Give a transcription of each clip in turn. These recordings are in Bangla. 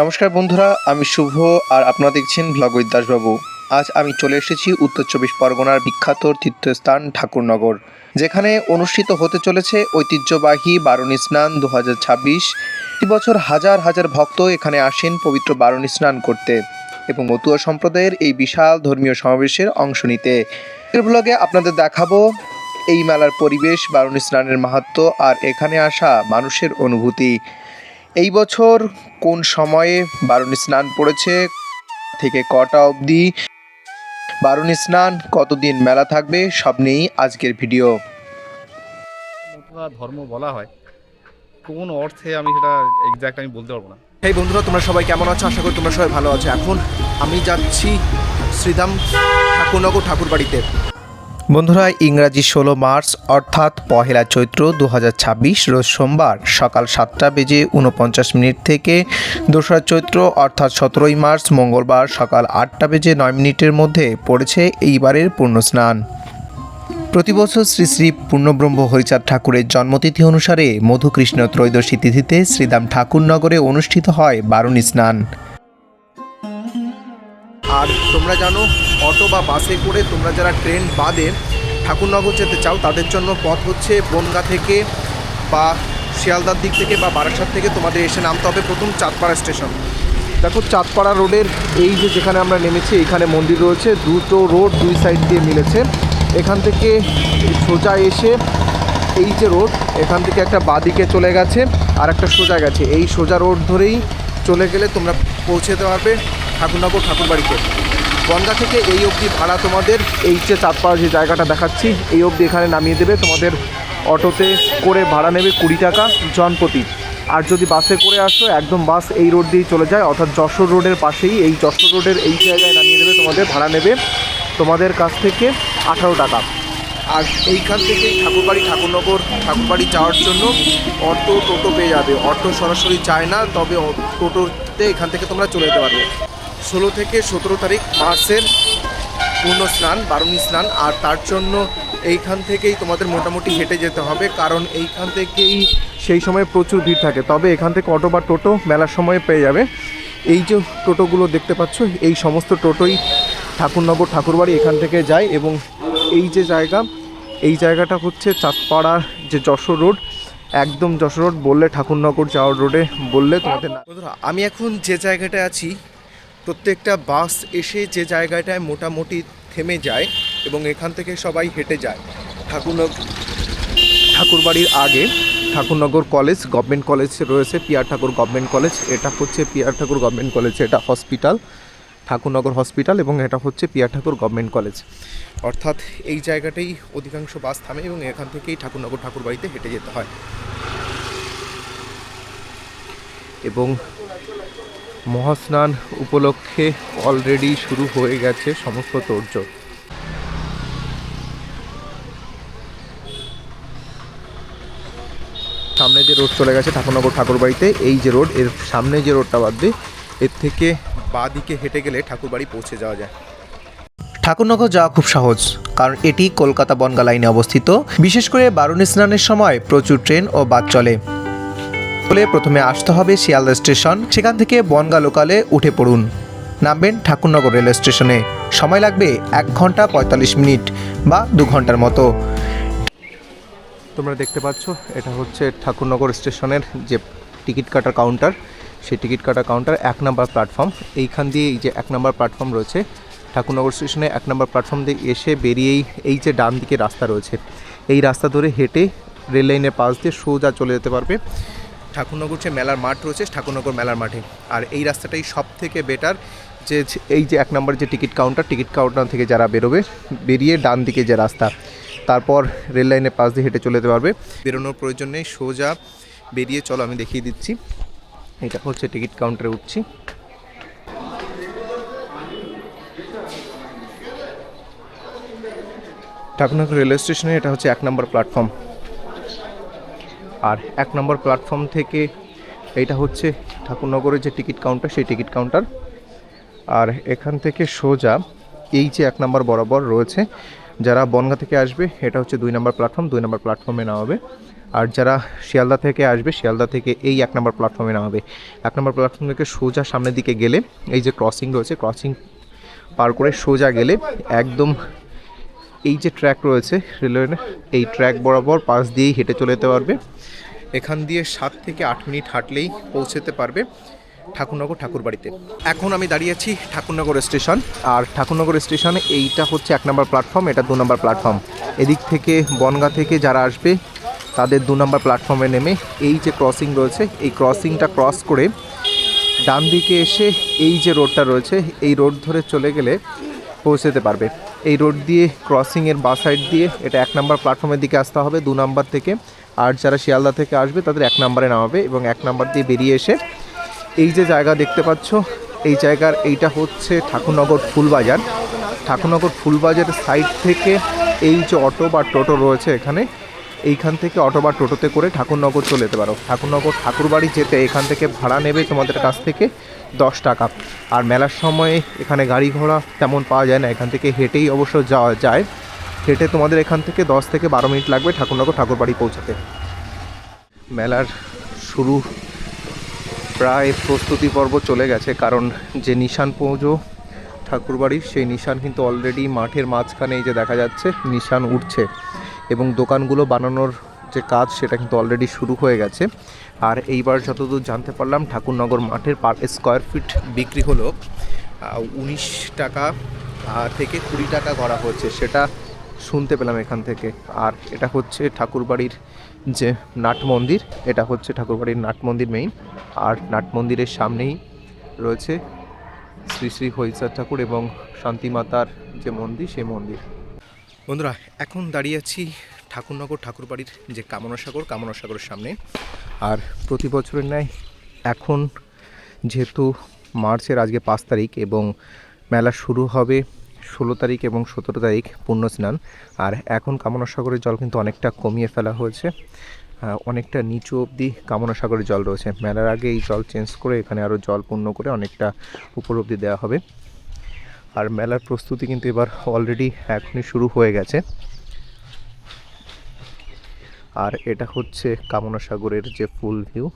নমস্কার বন্ধুরা, আমি শুভ আর আপনারা দেখছেন ব্লগ উইথ দাসবাবু। আজ আমি চলে এসেছি উত্তর চব্বিশ পরগনার বিখ্যাত তীর্থস্থান ঠাকুরনগর, যেখানে অনুষ্ঠিত হতে চলেছে ঐতিহ্যবাহী বারুণী স্নান 2026। প্রতি বছর হাজার হাজার ভক্ত এখানে আসেন পবিত্র বারুণী স্নান করতে এবং মতুয়া সম্প্রদায়ের এই বিশাল ধর্মীয় সমাবেশের অংশ নিতে। এর ব্লগে আপনাদের দেখাবো এই মেলার পরিবেশ, বারুণী স্নানের মাহাত্ম্য আর এখানে আসা মানুষের অনুভূতি। এই বছর কোন সময়ে বারুণী স্নান পড়েছে, থেকে কটা অবধি বারুণী স্নান, কতদিন মেলা থাকবে, সব নিয়েই আজকের ভিডিও। মতুয়া ধর্ম বলা হয়, কোন অর্থে আমি সেটা এক্স্যাক্ট আমি বলতে পারবো না। এই বন্ধুরা, তোমরা সবাই কেমন আছো? আশা করি তোমরা সবাই ভালো আছো। এখন আমি যাচ্ছি শ্রীধাম ঠাকুরনগর ঠাকুরবাড়িতে। বন্ধুরা, ইংরাজি 16 মার্চ অর্থাৎ পহেলা চৈত্র 2026 রোজ সোমবার সকাল 7:49 থেকে 2রা চৈত্র অর্থাৎ 17ই মার্চ মঙ্গলবার সকাল 8:09 মধ্যে পড়েছে এইবারের পূর্ণ স্নান। প্রতিবছর শ্রী শ্রী পূর্ণব্রহ্ম হরিচাঁদ ঠাকুরের জন্মতিথি অনুসারে মধুকৃষ্ণ ত্রয়োদশী তিথিতে শ্রীধাম ঠাকুরনগরে অনুষ্ঠিত হয় বারুণী স্নান। আর তোমরা জানো, অটো বা বাসে করে তোমরা যারা ট্রেন বাদে ঠাকুরনগর যেতে চাও তাদের জন্য পথ হচ্ছে বনগাঁ থেকে বা শিয়ালদার দিক থেকে বা বারাসাত থেকে তোমাদের এসে নামতে হবে প্রথম চাঁদপাড়া স্টেশন। দেখো, চাঁদপাড়া রোডের এই যে যেখানে আমরা নেমেছি এখানে মন্দির রয়েছে, দুটো রোড দুই সাইড দিয়ে মিলেছে। এখান থেকে সোজা এসে এই যে রোড, এখান থেকে একটা বাঁদিকে চলে গেছে আর একটা সোজা গেছে। এই সোজা রোড ধরেই চলে গেলে তোমরা পৌঁছে যেতে পারবে ঠাকুরনগর ঠাকুরবাড়িতে। বনগাঁ থেকে এই অবধি ভাড়া তোমাদের, এই যে চাঁদপাড়া যে জায়গাটা দেখাচ্ছি এই অবধি এখানে নামিয়ে দেবে। তোমাদের অটোতে করে ভাড়া নেবে 20 টাকা জনপ্রতি। আর যদি বাসে করে আসো, একদম বাস এই রোড দিয়েই চলে যায়, অর্থাৎ যশোর রোডের পাশেই এই যশোর রোডের এই জায়গায় নামিয়ে দেবে। তোমাদের ভাড়া নেবে তোমাদের কাছ থেকে 18 টাকা। আর এইখান থেকেই ঠাকুরনগর ঠাকুরবাড়ি যাওয়ার জন্য অটো টোটো পেয়ে যাবে। অটো সরাসরি যায় না, তবে টোটোতে এখান থেকে তোমরা চলে যেতে পারবে। 16 থেকে 17 তারিখ মার্চের পূর্ণ স্নান বারুণী স্নান। আর তার জন্য এইখান থেকেই তোমাদের মোটামুটি হেঁটে যেতে হবে, কারণ এইখান থেকেই সেই সময় প্রচুর ভিড় থাকে। তবে এখান থেকে অটো বা টোটো মেলার সময় পেয়ে যাবে। এই যে টোটোগুলো দেখতে পাচ্ছ, এই সমস্ত টোটোই ঠাকুরনগর ঠাকুরবাড়ি এখান থেকে যায়। এবং এই যে এই জায়গাটা হচ্ছে চাঁদপাড়ার যে যশোর রোড, একদম যশোর রোড বললে ঠাকুরনগর যাওয়ার রোডে বললে তোমাদের না। বন্ধুরা, আমি এখন যে জায়গাটায় আছি, প্রত্যেকটা বাস এসে যে জায়গাটায় মোটামুটি থেমে যায় এবং এখান থেকে সবাই হেঁটে যায় ঠাকুরবাড়ির আগে। ঠাকুরনগর কলেজ, গভর্নমেন্ট কলেজ রয়েছে, পিআর ঠাকুর গভর্নমেন্ট কলেজ। এটা হচ্ছে পিআর ঠাকুর গভর্নমেন্ট কলেজ, এটা হসপিটাল, ঠাকুরনগর হসপিটাল, এবং এটা হচ্ছে পিআর ঠাকুর গভর্নমেন্ট কলেজ। অর্থাৎ এই জায়গাটাই অধিকাংশ বাস থামে এবং এখান থেকেই ঠাকুরনগর ঠাকুরবাড়িতে হেঁটে যেতে হয়। এবং মহাস্নান উপলক্ষে অলরেডি শুরু হয়ে গেছে সমস্ত তোড়জোড়। সামনে যে রোড চলে গেছে ঠাকুরনগর ঠাকুরবাড়িতে, এই যে রোড, এর সামনে যে রোডটা বাদবে এর থেকে বাঁ দিকে হেঁটে গেলে ঠাকুরবাড়ি পৌঁছে যাওয়া যায়। ঠাকুরনগর যাওয়া খুব সহজ, কারণ এটি কলকাতা বনগাঁ লাইনে অবস্থিত। বিশেষ করে বারুণী স্নানের সময় প্রচুর ট্রেন ও বাস চলে বলে প্রথমে আসতে হবে শিয়ালদা স্টেশন, সেখান থেকে বনগাঁ লোকালে উঠে পড়ুন। নামবেন ঠাকুরনগর রেল স্টেশনে। সময় লাগবে 1 ঘন্টা 45 মিনিট বা 2 ঘন্টার মতো। তোমরা দেখতে পাচ্ছ, এটা হচ্ছে ঠাকুরনগর স্টেশনের যে টিকিট কাটার কাউন্টার, সেই টিকিট কাটার কাউন্টার 1 নম্বর প্ল্যাটফর্ম। এইখান দিয়ে এই যে 1 নম্বর প্ল্যাটফর্ম রয়েছে, ঠাকুরনগর স্টেশনে 1 নম্বর প্ল্যাটফর্ম দিয়ে এসে বেরিয়েই এই যে ডান দিকে রাস্তা রয়েছে, এই রাস্তা ধরে হেঁটে রেল লাইনের পাশ দিয়ে সোজা চলে যেতে পারবে ঠাকুরনগর যে মেলার মাঠ রয়েছে, ঠাকুরনগর মেলার মাঠে। আর এই রাস্তাটাই সব থেকে বেটার, যে এই যে 1 নম্বর যে টিকিট কাউন্টার থেকে যারা বেরোবে, বেরিয়ে ডান দিকে যে রাস্তা, তারপর রেল লাইনের পাশ দিয়ে হেঁটে চলে যেতে পারবে। বেরোনোর প্রয়োজন নেই, সোজা বেরিয়ে চলো, আমি দেখিয়ে দিচ্ছি। এটা হচ্ছে টিকিট কাউন্টারে উঠছি। ঠাকুরনগর রেলওয়ে স্টেশনে এটা হচ্ছে 1 নম্বর প্ল্যাটফর্ম। আর 1 নম্বর প্ল্যাটফর্ম থেকে এইটা হচ্ছে ঠাকুরনগরের যে টিকিট কাউন্টার, সেই টিকিট কাউন্টার। আর এখান থেকে সোজা এই যে 1 নম্বর বরাবর রয়েছে, যারা বনগাঁ থেকে আসবে এটা হচ্ছে 2 নম্বর প্ল্যাটফর্ম, 2 নম্বর প্ল্যাটফর্মে নামাবে। আর যারা শিয়ালদা থেকে আসবে, শিয়ালদা থেকে এই 1 নম্বর প্ল্যাটফর্মে নামাবে। 1 নম্বর প্ল্যাটফর্ম থেকে সোজা সামনের দিকে গেলে এই যে ক্রসিং রয়েছে, ক্রসিং পার করে সোজা গেলে একদম এই যে ট্র্যাক রয়েছে রেলওয়ের, এই ট্র্যাক বরাবর পাশ দিয়েই হেঁটে চলে যেতে পারবে। এখান দিয়ে 7 থেকে 8 মিনিট হাঁটলেই পৌঁছতে পারবে ঠাকুরনগর ঠাকুরবাড়িতে। এখন আমি দাঁড়িয়ে আছি ঠাকুরনগর স্টেশন, আর ঠাকুরনগর স্টেশনে এইটা হচ্ছে 1 নম্বর প্ল্যাটফর্ম, এটা 2 নম্বর প্ল্যাটফর্ম। এদিক থেকে বনগাঁ থেকে যারা আসবে তাদের 2 নম্বর প্ল্যাটফর্মে নেমে এই যে ক্রসিং রয়েছে, এই ক্রসিংটা ক্রস করে ডান দিকে এসে এই যে রোডটা রয়েছে, এই রোড ধরে চলে গেলে পৌঁছতে পারবে। এই রোড দিয়ে ক্রসিংয়ের বাঁ সাইড দিয়ে এটা 1 নম্বর প্ল্যাটফর্মের দিকে আসতে হবে 2 নম্বর থেকে। আর যারা শিয়ালদা থেকে আসবে তাদের 1 নম্বরে নামাবে এবং 1 নম্বর দিয়ে বেরিয়ে এসে এই যে জায়গা দেখতে পাচ্ছ, এই জায়গার এইটা হচ্ছে ঠাকুরনগর ফুলবাজার। ঠাকুরনগর ফুলবাজারের সাইড থেকে এই যে অটো বা টোটো রয়েছে এখানে, এইখান থেকে অটো বা টোটোতে করে ঠাকুরনগর চলে যেতে পারো। ঠাকুরনগর ঠাকুরবাড়ি যেতে এখান থেকে ভাড়া নেবে তোমাদের কাছ থেকে 10 টাকা। আর মেলার সময় এখানে গাড়ি ঘোড়া তেমন পাওয়া যায় না, এখান থেকে হেঁটেই অবশ্য যাওয়া যায়। হেঁটে তোমাদের এখান থেকে 10 থেকে 12 মিনিট লাগবে ঠাকুরনগর ঠাকুরবাড়ি পৌঁছাতে। মেলার শুরু প্রায় প্রস্তুতি পর্ব চলে গেছে, কারণ যে নিশান পুজো ঠাকুরবাড়ির সেই নিশান কিন্তু অলরেডি মাঠের মাঝখানে এই যে দেখা যাচ্ছে নিশান উঠছে এবং দোকানগুলো বানানোর যে কাজ সেটা কিন্তু অলরেডি শুরু হয়ে গেছে। আর এইবার যতদূর জানতে পারলাম ঠাকুরনগর মাঠের পার স্কোয়ার ফিট বিক্রি হলো 19 টাকা থেকে 20 টাকা করা হচ্ছে, সেটা শুনতে পেলাম এখান থেকে। আর এটা হচ্ছে ঠাকুরবাড়ির যে নাট মন্দির, এটা হচ্ছে ঠাকুরবাড়ির নাট মন্দির মেইন। আর নাট মন্দিরের সামনেই রয়েছে শ্রী শ্রী হরিচাঁদ ঠাকুর এবং শান্তিমাতার যে মন্দির, সেই মন্দির। বন্ধুরা, এখন দাঁড়িয়ে আছি ঠাকুরনগর ঠাকুরবাড়ির যে কামনাসাগরের সামনে। আর প্রতি বছরের ন্যায় এখন যেহেতু মার্চের আজকে 5 তারিখ এবং মেলা শুরু হবে 16 তারিখ এবং 17 তারিখ পূর্ণ স্নান, আর এখন কামনাসাগরের জল কিন্তু অনেকটা কমিয়ে ফেলা হয়েছে, অনেকটা নিচু অবধি কামনাসাগরের জল রয়েছে। মেলার আগে এই জল চেঞ্জ করে এখানে আরও জল পূর্ণ করে অনেকটা উপর অবধি দেওয়া হবে। আর মেলার প্রস্তুতি কিন্তু এবার অলরেডি এখনই শুরু হয়ে গেছে। আর এটা হচ্ছে কামনাসাগরের যে ফুল ভিউ।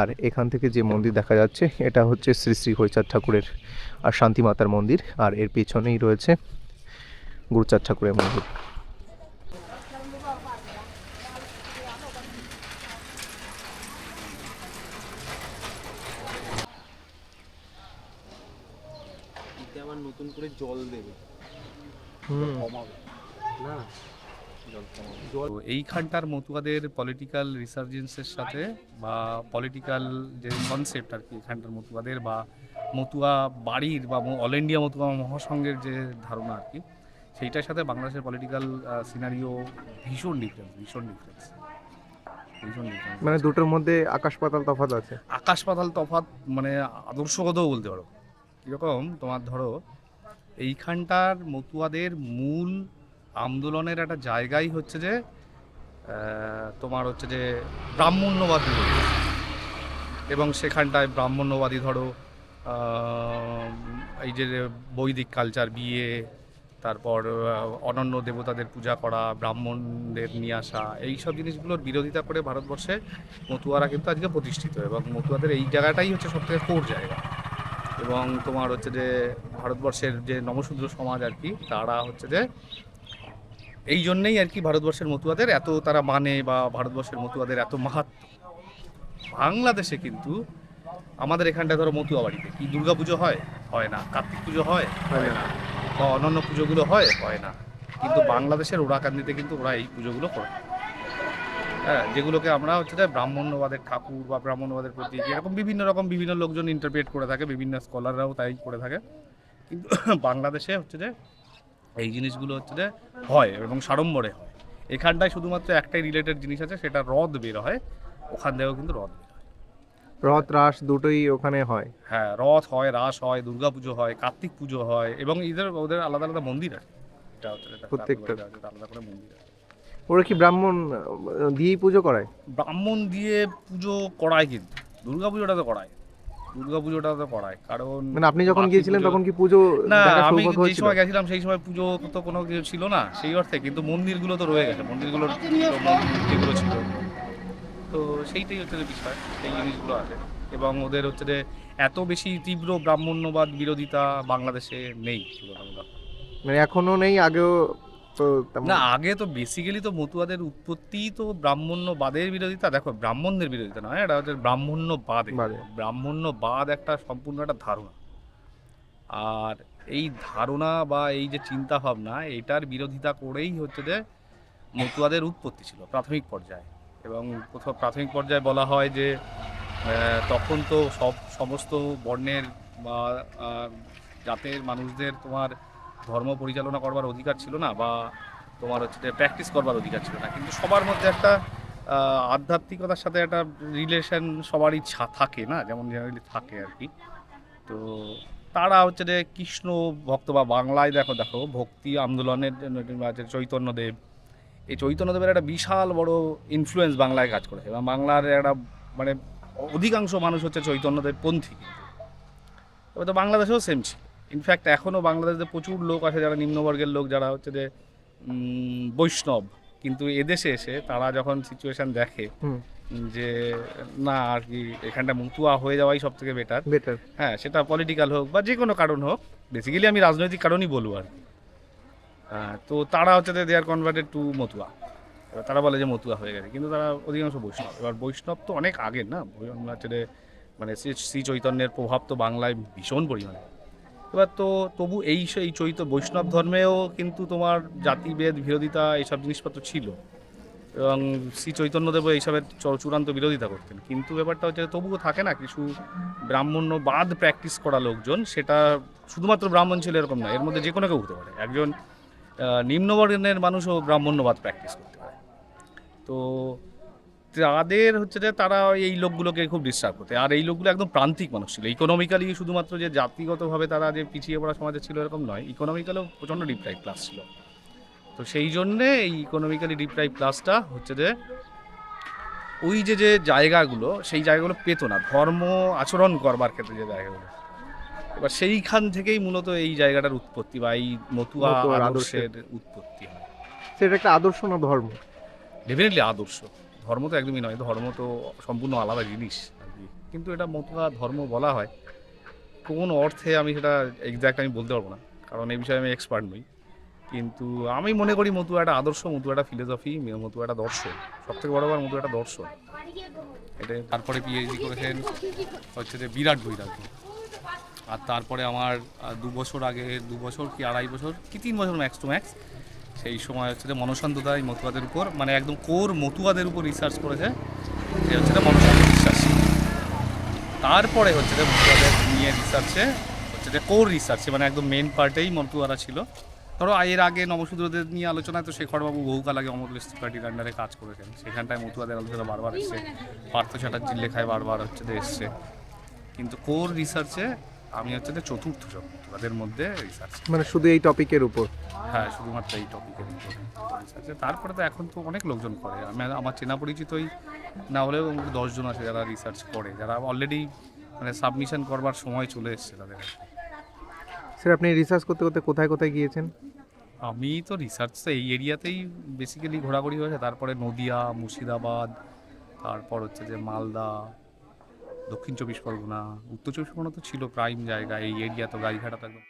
আর এখান থেকে যে মন্দির দেখা যাচ্ছে এটা হচ্ছে শ্রী শ্রী হরিচাঁদ ঠাকুরের আর শান্তিমাতার মন্দির, আর এর পেছনেই রয়েছে গুরুচাঁদ ঠাকুরের মন্দির। আবার নতুন করে জল দেবে, কমাবে না জল। তো এইখানটার মতুয়াদের পলিটিক্যাল রিসার্জেন্সের সাথে বা পলিটিক্যাল যে কনসেপ্ট আর কি এখানটার মতুয়াদের বা মতুয়া বাড়ির বা অল ইন্ডিয়া মতুয়া মহাসংঘের যে ধারণা আর কি, সেইটার সাথে বাংলাদেশের পলিটিক্যাল সিনারিও ভীষণ ডিফারেন্স। মানে দুটোর মধ্যে আকাশ পাতাল তফাৎ আছে। আকাশ পাতাল তফাৎ, মানে আদর্শগতও বলতে পারো। কীরকম, তোমার ধরো এইখানটার মতুয়াদের মূল আন্দোলনের একটা জায়গাই হচ্ছে যে তোমার হচ্ছে যে ব্রাহ্মণ্যবাদী, এবং সেখানটায় ব্রাহ্মণ্যবাদী ধরো এই যে বৈদিক কালচার, বিয়ে, তারপর অনন্য দেবতাদের পূজা করা, ব্রাহ্মণদের নিয়ে আসা, এই সব জিনিসগুলোর বিরোধিতা করে ভারতবর্ষে মতুয়ারা কিন্তু আজকে প্রতিষ্ঠিত, এবং মতুয়াদের এই জায়গাটাই হচ্ছে সবথেকে কোর জায়গা। এবং তোমার হচ্ছে যে ভারতবর্ষের যে নমশূদ্র সমাজ আর কি, তারা হচ্ছে যে এই জন্যেই আর কি ভারতবর্ষের মতুয়াদের এত তারা মানে, বা ভারতবর্ষের মতুয়াদের এত মাহাত্ম্য। বাংলাদেশে কিন্তু আমাদের এখানটা ধরো মতুয়া বাড়িতে কি দুর্গা পুজো হয়? হয় না। কার্তিক পুজো হয় না। বা অন্যান্য পুজোগুলো হয় না। কিন্তু বাংলাদেশের ওরাকান্দিতে কিন্তু ওরা এই পুজোগুলো করে, হ্যাঁ, যেগুলোকে আমরা হচ্ছে যে ব্রাহ্মণ্যবাদের ঠাকুর বা ব্রাহ্মণ্যবাদের প্রতি এরকম বিভিন্ন লোকজন ইন্টারপ্রেট করে থাকে, বিভিন্ন স্কলাররাও তাই করে থাকে। কিন্তু বাংলাদেশে হচ্ছে যে এই জিনিসগুলো হচ্ছে যে হয় এবং সাড়ম্বরে হয়। এখানটায় শুধুমাত্র একটাই রিলেটেড জিনিস আছে, সেটা রথ বের হয়। ওখান থেকেও কিন্তু রথ বের হয়, রথ রাস দুটোই ওখানে হয়। হ্যাঁ, রথ হয়, রাস হয়, দুর্গা পুজো হয়, কার্তিক পুজো হয়, এবং ওদের আলাদা আলাদা মন্দির আছে। এটা হচ্ছে প্রত্যেকটা আলাদা করে মন্দির আছে। ওরা কি ব্রাহ্মণ দিয়েই পুজো করায়? ব্রাহ্মণ দিয়ে পুজো করায়, কিন্তু দুর্গা পুজোটা তো করায়। দুর্গাপুজোটা তো করায়, কারণ মানে আপনি যখন বাকি গিয়েছিলেন পুজো- তখন কি পুজো না, দেখার আমি সৌভাগ্য যে হয়েছিল? সময় গেছিলাম সেই সময় পুজো তো কোনো কিছু ছিল না সেই অর্থে, কিন্তু মন্দিরগুলো তো রয়ে গেছে, মন্দিরগুলো যেগুলো ছিল, তো সেইটাই হচ্ছে যে বিষয়, সেই জিনিসগুলো আছে। এবং ওদের হচ্ছে যে এত বেশি তীব্র ব্রাহ্মণ্যবাদ বিরোধিতা বাংলাদেশে নেই তুলনামূলক। মানে এখনো নেই, আগেও তো তেমন? না, আগে তো বেসিক্যালি তো মতুয়াদের উৎপত্তি তো ব্রাহ্মণ্যবাদের বিরোধিতা, দেখো ব্রাহ্মণদের বিরোধিতা নয়, এটা হচ্ছে ব্রাহ্মণ্যবাদ। বাদে। ব্রাহ্মণ্যবাদ একটা সম্পূর্ণ একটা ধারণা, আর এই ধারণা বা এই যে চিন্তা ভাবনা এটার বিরোধিতা করেই হচ্ছে যে মতুয়াদের উৎপত্তি ছিল প্রাথমিক পর্যায়ে। এবং কোথাও প্রাথমিক পর্যায়ে বলা হয় যে তখন তো সমস্ত বর্ণের বা জাতের মানুষদের তোমার ধর্ম পরিচালনা করবার অধিকার ছিল না, বা তোমার হচ্ছে প্র্যাকটিস করবার অধিকার ছিল না, কিন্তু সবার মধ্যে একটা আধ্যাত্মিকতার সাথে একটা রিলেশন সবারই থাকে না, যেমন জেনারেলি থাকে আর কি। তো তারা হচ্ছে যে কৃষ্ণ ভক্ত, বা বাংলায় দেখো দেখো ভক্তি আন্দোলনের যে চৈতন্যদেব, এই চৈতন্যদেবের একটা বিশাল বড় ইনফ্লুয়েন্স বাংলায় কাজ করেছে, এবং বাংলার একটা মানে অধিকাংশ মানুষ হচ্ছে চৈতন্যদেব পন্থী। তবে তো বাংলাদেশেও সেম ছিল, ইনফ্যাক্ট এখনও বাংলাদেশে প্রচুর লোক আছে যারা নিম্নবর্গের লোক, যারা হচ্ছে যে বৈষ্ণব, কিন্তু এদেশে এসে তারা যখন সিচুয়েশন দেখে যে না আর কি এখানটা মতুয়া হয়ে যাওয়াই সব থেকে বেটার, হ্যাঁ সেটা পলিটিক্যাল হোক বা যে কোনো কারণ হোক, বেসিক্যালি আমি রাজনৈতিক কারণই বলবো আর কি, তো তারা হচ্ছে দে আর কনভার্টেড টু মতুয়া। এবার তারা বলে যে মতুয়া হয়ে গেছে, কিন্তু তারা অধিকাংশ বৈষ্ণব। এবার বৈষ্ণব তো অনেক আগের না, হচ্ছে মানে শ্রী চৈতন্যের প্রভাব তো বাংলায় ভীষণ পরিমাণে। এবার তো তবু এই বৈষ্ণব ধর্মেও কিন্তু তোমার জাতিভেদ বিরোধিতা এইসব জিনিসপত্র ছিল, এবং শ্রী চৈতন্যদেব এইসবের চূড়ান্ত বিরোধিতা করতেন। কিন্তু ব্যাপারটা হচ্ছে তবুও থাকে না কিছু ব্রাহ্মণ্যবাদ প্র্যাকটিস করা লোকজন, সেটা শুধুমাত্র ব্রাহ্মণ ছিল এরকম না, এর মধ্যে যে কোনো কেউ হতে পারে, একজন নিম্নবর্ণের মানুষও ব্রাহ্মণ্যবাদ প্র্যাকটিস করতে পারে। তো তাদের হচ্ছে যে তারা এই লোকগুলোকে খুব ডিস্টার্ব করতে, আর এই লোকগুলো একদম প্রান্তিক মানুষ ছিল, ইকোনমিক্যালি শুধুমাত্র যে জাতিগতভাবে তারা যে পিছিয়ে পড়া সমাজে ছিল এরকম নয়, ইকোনমিক্যালিও প্রচণ্ড ডিপ্রাইভ ক্লাস ছিল। তো সেই জন্যে এই ইকোনমিক্যালি ডিপ্রাইভ ক্লাসটা হচ্ছে যে ওই যে যে জায়গাগুলো, সেই জায়গাগুলো পেতো না ধর্ম আচরণ করবার ক্ষেত্রে যে জায়গাগুলো। এবার সেইখান থেকেই মূলত এই জায়গাটার উৎপত্তি, বা এই মতুয়া আদর্শের উৎপত্তি হয়। সেটা একটা আদর্শ না ধর্ম? ডেফিনেটলি আদর্শ, ধর্ম তো একদমই নয়, ধর্ম তো সম্পূর্ণ আলাদা জিনিস আর কি, কিন্তু এটা মতুয়া ধর্ম বলা হয়। কোন অর্থে আমি সেটা এক্স্যাক্ট আমি বলতে পারবো না, কারণ এই বিষয়ে আমি এক্সপার্ট নই, কিন্তু আমি মনে করি মতুয়া একটা আদর্শ, মতুয়া একটা ফিলোসফি, মতুয়া একটা দর্শন, সবথেকে বড় মতুয়া একটা দর্শন। এটা তারপরে পিএইচডি করেছেন হচ্ছে যে বিরাট বৈরাগ্য, আর তারপরে আমার 2 বছর আগে, 2 বছর কি 2.5 বছর কি 3 বছর ম্যাক্স টু ম্যাক্স, সেই সময় হচ্ছে যে মনশান্ত দা এই মতুয়াদের উপর, মানে একদম কোর মতুয়াদের উপর রিসার্চ করেছে, যে হচ্ছে যে মনশান্ত বিশ্বাস। তারপরে হচ্ছে যে মতুয়াদের নিয়ে রিসার্চে হচ্ছে যে কোর রিসার্চে, মানে একদম মেন পার্টেই মতুয়ারা ছিল। ধরো এর আগে নবশূদ্রদের নিয়ে আলোচনায় তো শেখরবাবু বহুকাল আগে অমর লিস্ট পার্টির আন্ডারে কাজ করেছেন, সেখানটায় মতুয়াদের আলোচনা বারবার এসছে, পার্থ চ্যাটার্জির লেখায় বারবার হচ্ছে যে এসছে, কিন্তু কোর রিসার্চে আমি হচ্ছে যে চতুর্থ জন মতুয়াদের মধ্যে রিসার্চ, মানে শুধু এই টপিকের উপর? হ্যাঁ, শুধুমাত্র এই টপিকের উপর রিসার্চে। তারপরে তো এখন তো অনেক লোকজন করে, আমার চেনা পরিচিতই না হলেও 10 জন আছে যারা রিসার্চ করে, যারা অলরেডি মানে সাবমিশন করবার সময় চলে এসছে তাদের। স্যার আপনি রিসার্চ করতে করতে কোথায় কোথায় গিয়েছেন? আমি তো রিসার্চ তো এই এরিয়াতেই বেসিক্যালি ঘোরাঘুরি হয়েছে, তারপরে নদিয়া, মুর্শিদাবাদ, তারপর হচ্ছে যে মালদা, দক্ষিণ 24 পরগনা, উত্তর 24 পরগনা তো ছিল প্রাইম জায়গা, এই এরিয়া তো গাড়িঘাটা তো একদম